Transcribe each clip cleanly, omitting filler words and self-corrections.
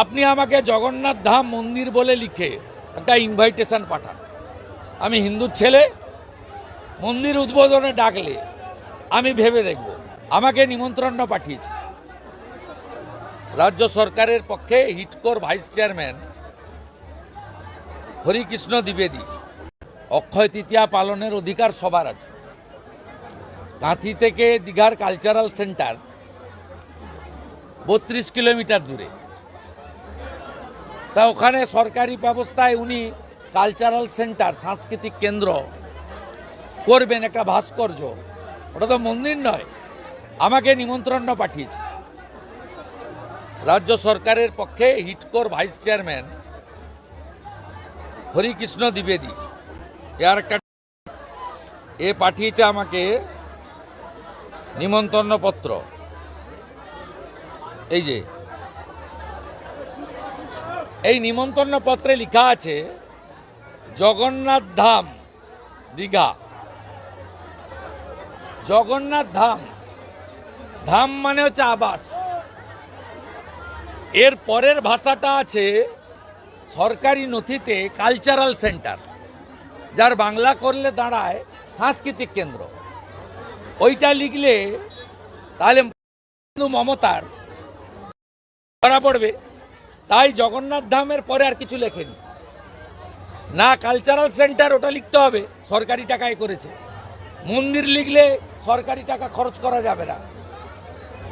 আপনি আমাকে জগন্নাথ ধাম মন্দির বলে লিখে একটা ইনভাইটেশন পাঠান। আমি হিন্দুর ছেলে, মন্দির উদ্বোধনে ডাকলে আমি ভেবে দেখব। আমাকে নিমন্ত্রণ পাঠিয়েছে রাজ্য সরকারের পক্ষে হিটকোর ভাইস চেয়ারম্যান হরিকৃষ্ণ দ্বিবেদী। অক্ষয় তৃতীয়া পালনের অধিকার সবার আছে। কাঁথি থেকে দীঘার কালচারাল সেন্টার 32 কিলোমিটার দূরে। তা ওখানে সরকারি ব্যবস্থায় উনি কালচারাল সেন্টার, সাংস্কৃতিক কেন্দ্র করবেন, একটা ভাস্কর্য। ওটা তো মন্দির নয়। আমাকে নিমন্ত্রণ পাঠিয়েছে রাজ্য সরকারের পক্ষে হিটকোর ভাইস চেয়ারম্যান হরিকৃষ্ণ দ্বিবেদী। এর একটা পাঠিয়েছে আমাকে নিমন্ত্রণ পত্র। এই যে এই নিমন্ত্রণ পত্রে লেখা আছে জগন্নাথ ধাম দীঘা। জগন্নাথ ধাম, ধাম মানে হচ্ছে আবাস। এর পরের ভাষাটা আছে সরকারি নথিতে কালচারাল সেন্টার, যার বাংলা করলে দাঁড়ায় সাংস্কৃতিক কেন্দ্র। ওইটা লিখলে তাহলে মমতার ধরা পড়বে। তাই জগন্নাথ ধামের পরে আর কিছু লেখেনি না। কালচারাল সেন্টার ওটা লিখতে হবে, সরকারি টাকায় করেছে। মন্দির লিখলে সরকারি টাকা খরচ করা যাবে না,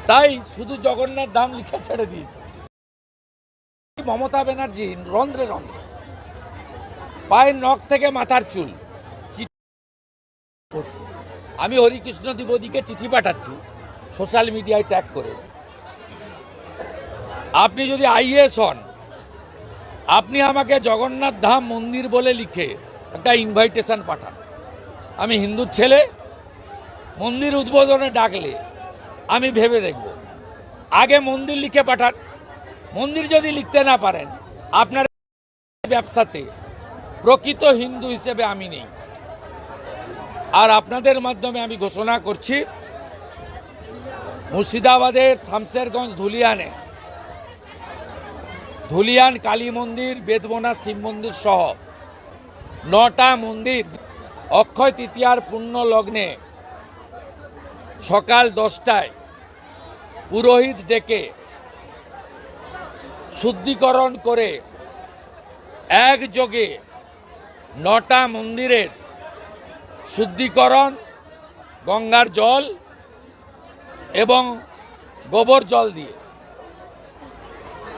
তাই শুধু জগন্নাথ ধাম লিখে ছেড়ে দিয়েছে। মমতা ব্যানার্জি রন্ধ্রে রন্ধ্রে, পায়ের নখ থেকে মাথার চুল। আমি হরিকৃষ্ণ দ্বিবেদীকে চিঠি পাঠাচ্ছি সোশ্যাল মিডিয়ায় ট্যাগ করে। আপনি যদি আইএস হন, আপনি আমাকে জগন্নাথ ধাম মন্দির বলে লিখে একটা ইনভাইটেশন পাঠান। আমি হিন্দুর ছেলে, মন্দির উদ্বোধনে ডাকলে আমি ভেবে দেখব। আগে মন্দির লিখে পাঠান। মন্দির যদি লিখতে না পারেন, আপনার ব্যবসাতে প্রকৃত হিন্দু হিসেবে আমি নেই। আর আপনাদের মাধ্যমে আমি ঘোষণা করছি, মুর্শিদাবাদের শামশেরগঞ্জ ধুলিয়ান কালী মন্দির, বেদবনা শিব মন্দির সহ 9টা মন্দির অক্ষয় তৃতীয়ার পূর্ণ লগ্নে সকাল 10টায় পুরোহিত ডেকে শুদ্ধিকরণ করে একযোগে 9টা মন্দিরের শুদ্ধিকরণ গঙ্গার জল এবং গোবর জল দিয়ে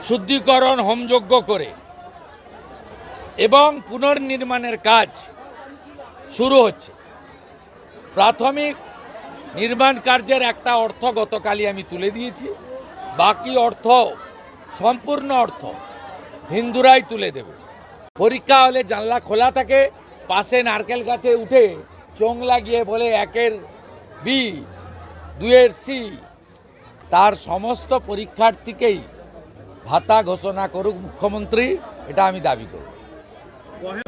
শুদ্ধিকরণ হোমযজ্ঞ করে এবং পুনর্নির্মাণের কাজ শুরু হচ্ছে। প্রাথমিক নির্মাণ কার্যের একটা অর্থ গতকালই আমি তুলে দিয়েছি। বাকি অর্থ, সম্পূর্ণ অর্থ হিন্দুরাই তুলে দেবে। পরীক্ষা হলে জানলা খোলা থাকে, পাশে নারকেল গাছে উঠে চোং লাগিয়ে বলে 1-এর বি 2-এর সি, তার সমস্ত পরীক্ষার্থীকেই ভাতা ঘোষণা করুক মুখ্যমন্ত্রী, এটা আমি দাবি করব।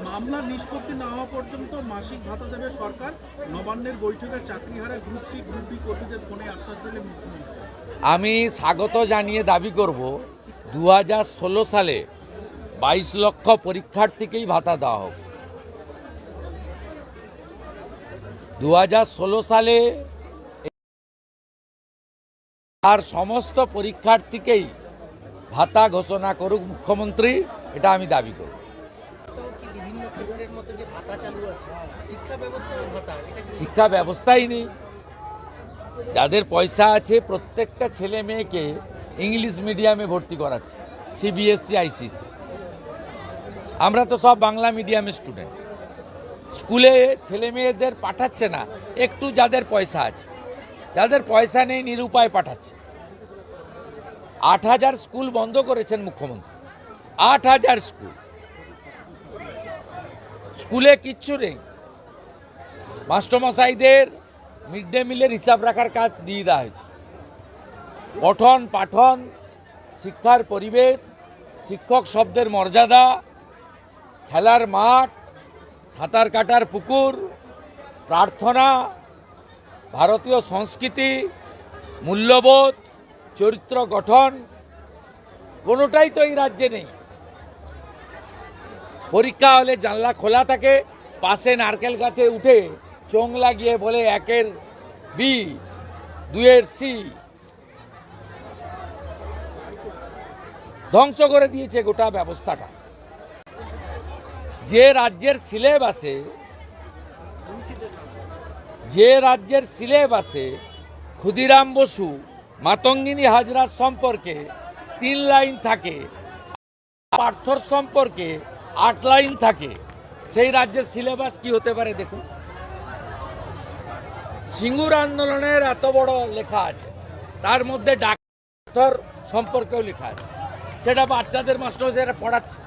মামলা নিষ্পত্তি না হওয়া পর্যন্ত মাসিক ভাতা দেবে সরকার। নবান্নের বৈঠকে চাকরিহারা গ্রুপ সি গ্রুপ ডি কর্মীদের ফোনে আশ্বাস দিলেন মুখ্যমন্ত্রী। আমি স্বাগত জানিয়ে দাবি করব 2016 সালে 22 লক্ষ পরীক্ষার্থীকেই ভাতা দেওয়া হোক। 2016 সালে আর সমস্ত পরীক্ষার্থীকেই ভাতা ঘোষণা করুক মুখ্যমন্ত্রী, এটা আমি দাবি করব। শিক্ষা ব্যবস্থাই নেই। যাদের পয়সা আছে প্রত্যেকটা ছেলে মেয়েকে ইংলিশ মিডিয়ামে ভর্তি করাচ্ছে, সিবিএসসি, আইসিএসসি। আমরা তো সব বাংলা মিডিয়ামের স্টুডেন্ট। স্কুলে ছেলে মেয়েদের পাঠাচ্ছে না, একটু যাদের পয়সা আছে। যাদের পয়সা নেই নিরুপায় পাঠাচ্ছে। 8000 স্কুল বন্ধ করেছেন মুখ্যমন্ত্রী। 8000 স্কুল, স্কুলে কিচ্ছু নেই। মাস্টারমশাইদের মিড ডে মিলের হিসাব রাখার কাজ দিয়ে দেওয়া হয়েছে। পঠন পাঠন, শিক্ষার পরিবেশ, শিক্ষক শব্দের মর্যাদা, খেলার মাঠ, সাঁতার কাটার পুকুর, প্রার্থনা, ভারতীয় সংস্কৃতি, মূল্যবোধ, চরিত্র গঠন, কোনোটাই তো এই রাজ্যে নেই। পরীক্ষা হলে জানলা খোলা থাকে, পাশে নারকেল গাছে উঠে চোং লাগিয়ে বলে 1-এর বি, 2-এর সি। ধ্বংস করে দিয়েছে গোটা ব্যবস্থাটা। যে রাজ্যের সিলেবাসে ক্ষুদিরাম বসু মাতঙ্গিনী হাজরার সম্পর্কে 3 লাইন থাকে, পার্থর সম্পর্কে 8 লাইন থাকে, সেই রাজ্যের সিলেবাস কি হতে পারে দেখুন। সিঙ্গুর আন্দোলনের এত বড় লেখা আছে, তার মধ্যে ডাক্তার সম্পর্কেও লেখা আছে, সেটা বাচ্চাদের মাস্টার পড়াচ্ছে।